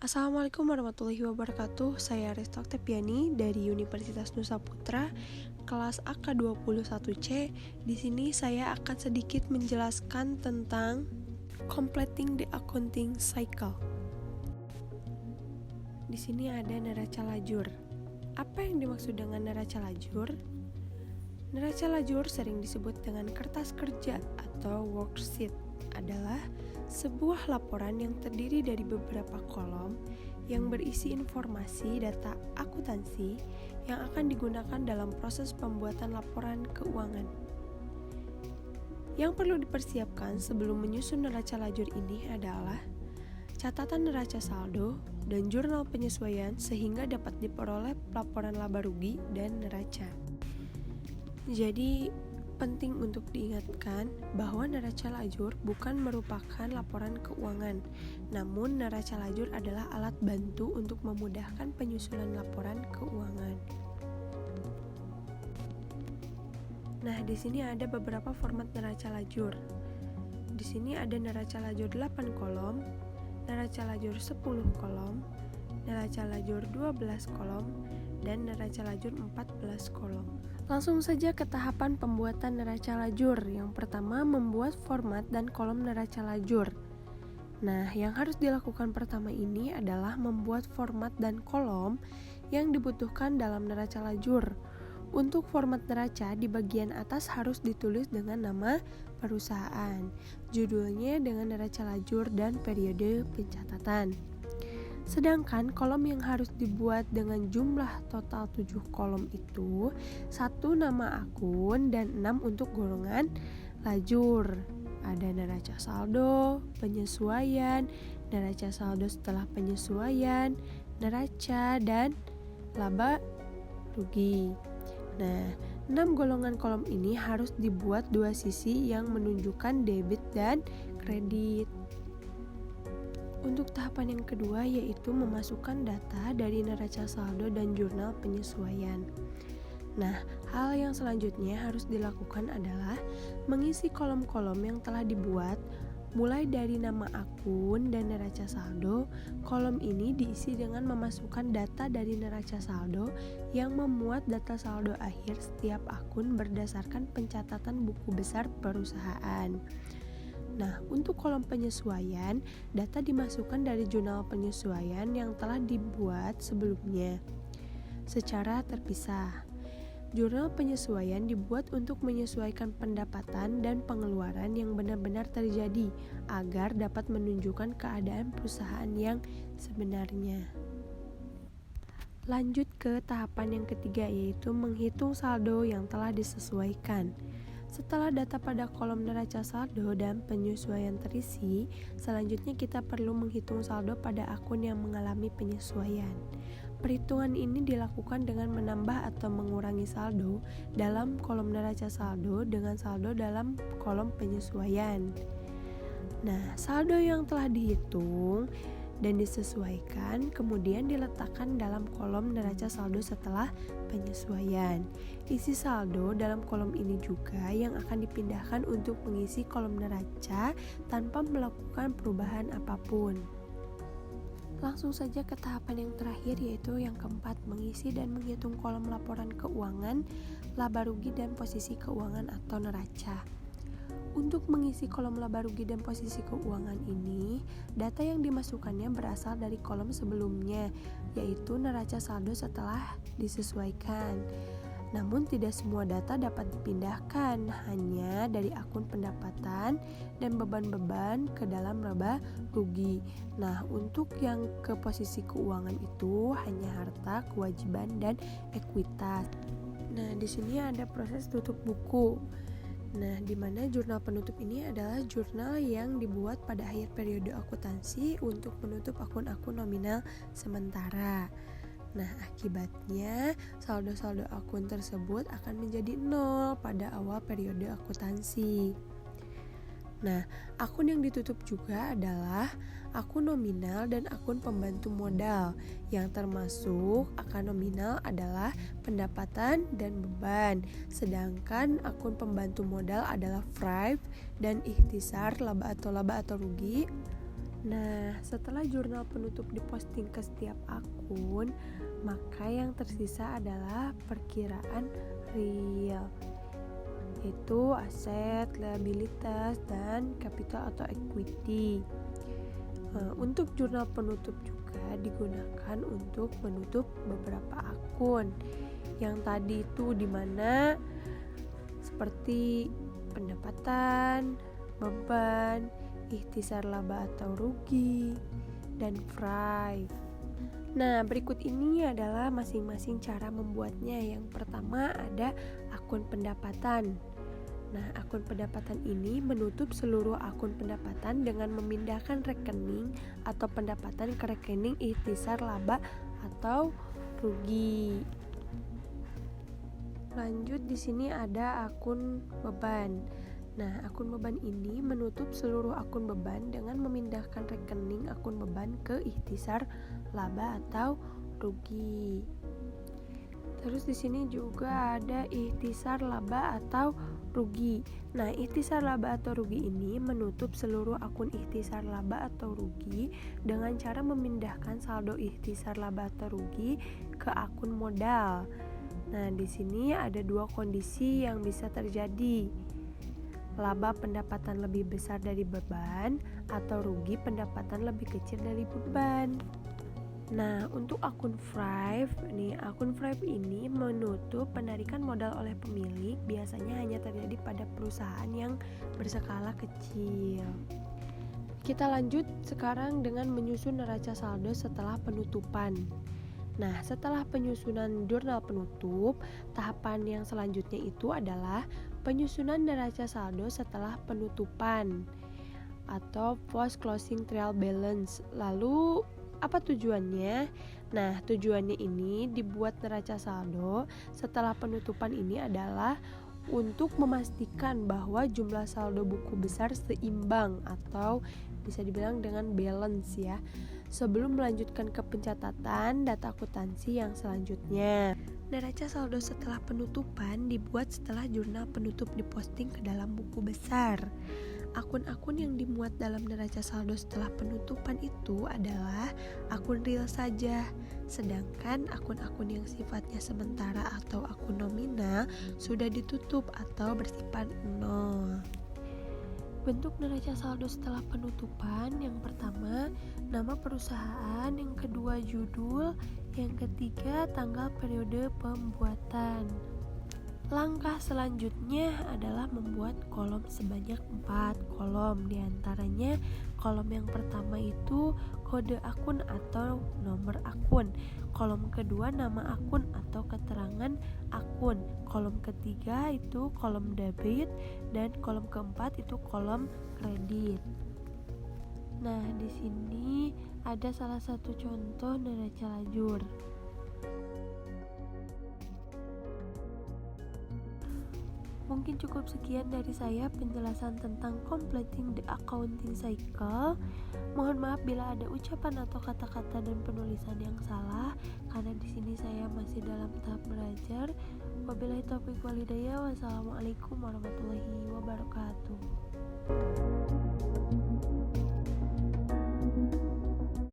Assalamualaikum warahmatullahi wabarakatuh. Saya Resto Oktaviani dari Universitas Nusa Putra, kelas AK21C. Di sini saya akan sedikit menjelaskan tentang completing the accounting cycle. Di sini ada neraca lajur. Apa yang dimaksud dengan neraca lajur? Neraca lajur sering disebut dengan kertas kerja atau worksheet, adalah sebuah laporan yang terdiri dari beberapa kolom yang berisi informasi data akuntansi yang akan digunakan dalam proses pembuatan laporan keuangan. Yang perlu dipersiapkan sebelum menyusun neraca lajur ini adalah catatan neraca saldo dan jurnal penyesuaian sehingga dapat diperoleh laporan laba rugi dan neraca. Jadi, penting untuk diingatkan bahwa neraca lajur bukan merupakan laporan keuangan, namun neraca lajur adalah alat bantu untuk memudahkan penyusunan laporan keuangan. Nah, di sini ada beberapa format neraca lajur. Di sini ada neraca lajur 8 kolom, neraca lajur 10 kolom, neraca lajur 12 kolom, dan neraca lajur 14 kolom. Langsung saja ke tahapan pembuatan neraca lajur. Yang pertama, membuat format dan kolom neraca lajur. Nah, yang harus dilakukan pertama ini adalah membuat format dan kolom yang dibutuhkan dalam neraca lajur. Untuk format neraca, di bagian atas harus ditulis dengan nama perusahaan, judulnya dengan neraca lajur dan periode pencatatan. Sedangkan kolom yang harus dibuat dengan jumlah total 7 kolom itu 1 nama akun dan 6 untuk golongan lajur. Ada neraca saldo, penyesuaian, neraca saldo setelah penyesuaian, neraca, dan laba rugi. Nah, 6 golongan kolom ini harus dibuat dua sisi yang menunjukkan debit dan kredit. Untuk tahapan yang kedua yaitu memasukkan data dari neraca saldo dan jurnal penyesuaian. Nah, hal yang selanjutnya harus dilakukan adalah mengisi kolom-kolom yang telah dibuat. Mulai dari nama akun dan neraca saldo, kolom ini diisi dengan memasukkan data dari neraca saldo yang memuat data saldo akhir setiap akun berdasarkan pencatatan buku besar perusahaan. Nah, untuk kolom penyesuaian, data dimasukkan dari jurnal penyesuaian yang telah dibuat sebelumnya secara terpisah. Jurnal penyesuaian dibuat untuk menyesuaikan pendapatan dan pengeluaran yang benar-benar terjadi agar dapat menunjukkan keadaan perusahaan yang sebenarnya. Lanjut ke tahapan yang ketiga yaitu menghitung saldo yang telah disesuaikan. Setelah data pada kolom neraca saldo dan penyesuaian terisi, selanjutnya kita perlu menghitung saldo pada akun yang mengalami penyesuaian. Perhitungan ini dilakukan dengan menambah atau mengurangi saldo dalam kolom neraca saldo dengan saldo dalam kolom penyesuaian. Nah, saldo yang telah dihitung dan disesuaikan kemudian diletakkan dalam kolom neraca saldo setelah penyesuaian. Isi saldo dalam kolom ini juga yang akan dipindahkan untuk mengisi kolom neraca tanpa melakukan perubahan apapun. Langsung saja ke tahapan yang terakhir yaitu yang keempat, mengisi dan menghitung kolom laporan keuangan, laba rugi dan posisi keuangan atau neraca. Untuk mengisi kolom laba rugi dan posisi keuangan ini, data yang dimasukkannya berasal dari kolom sebelumnya, yaitu neraca saldo setelah disesuaikan. Namun tidak semua data dapat dipindahkan, hanya dari akun pendapatan dan beban-beban ke dalam laba rugi. Nah, untuk yang ke posisi keuangan itu hanya harta, kewajiban, dan ekuitas. Nah, di sini ada proses tutup buku. Nah, di mana jurnal penutup ini adalah jurnal yang dibuat pada akhir periode akuntansi untuk menutup akun-akun nominal sementara. Nah, akibatnya saldo-saldo akun tersebut akan menjadi 0 pada awal periode akuntansi. Nah, akun yang ditutup juga adalah akun nominal dan akun pembantu modal, yang termasuk akun nominal adalah pendapatan dan beban, sedangkan akun pembantu modal adalah FRIP dan ikhtisar laba atau rugi, Nah, setelah jurnal penutup diposting ke setiap akun, maka yang tersisa adalah perkiraan real, yaitu aset, liabilitas, dan capital atau equity. Untuk jurnal penutup juga digunakan untuk menutup beberapa akun. Yang tadi itu dimana seperti pendapatan, beban, ikhtisar laba atau rugi, dan FRIV. Nah, berikut ini adalah masing-masing cara membuatnya. Yang pertama ada akun pendapatan. Nah, akun pendapatan ini menutup seluruh akun pendapatan dengan memindahkan rekening atau pendapatan ke rekening ikhtisar laba atau rugi. Lanjut, di sini ada akun beban. Nah, akun beban ini menutup seluruh akun beban dengan memindahkan rekening akun beban ke ikhtisar laba atau rugi. Terus di sini juga ada ikhtisar laba atau rugi. Nah, ikhtisar laba atau rugi ini menutup seluruh akun ikhtisar laba atau rugi dengan cara memindahkan saldo ikhtisar laba atau rugi ke akun modal. Nah, di sini ada dua kondisi yang bisa terjadi. Laba pendapatan lebih besar dari beban atau rugi pendapatan lebih kecil dari beban. Nah, untuk akun FRIV, akun FRIV ini menutup penarikan modal oleh pemilik biasanya hanya terjadi pada perusahaan yang berskala kecil. Kita lanjut sekarang dengan menyusun neraca saldo setelah penutupan. Nah, setelah penyusunan jurnal penutup, tahapan yang selanjutnya itu adalah penyusunan neraca saldo setelah penutupan atau post closing trial balance. Lalu apa tujuannya? Nah, tujuannya ini dibuat neraca saldo setelah penutupan ini adalah untuk memastikan bahwa jumlah saldo buku besar seimbang atau bisa dibilang dengan balance ya, sebelum melanjutkan ke pencatatan data akuntansi yang selanjutnya. Neraca saldo setelah penutupan dibuat setelah jurnal penutup diposting ke dalam buku besar. Akun-akun yang dimuat dalam neraca saldo setelah penutupan itu adalah akun real saja, sedangkan akun-akun yang sifatnya sementara atau akun nominal sudah ditutup atau bersifat nol. Bentuk neraca saldo setelah penutupan: yang pertama, nama perusahaan; yang kedua, judul; yang ketiga, tanggal periode pembuatan. Langkah selanjutnya adalah membuat kolom sebanyak 4 kolom. Di antaranya, kolom yang pertama itu kode akun atau nomor akun. Kolom kedua nama akun atau keterangan akun. Kolom ketiga itu kolom debit dan kolom keempat itu kolom kredit. Nah, di sini ada salah satu contoh neraca lajur. Mungkin cukup sekian dari saya penjelasan tentang completing the accounting cycle. Mohon maaf bila ada ucapan atau kata-kata dan penulisan yang salah, karena di sini saya masih dalam tahap belajar. Wabillahi taufiq wal hidayah. Wassalamualaikum warahmatullahi wabarakatuh.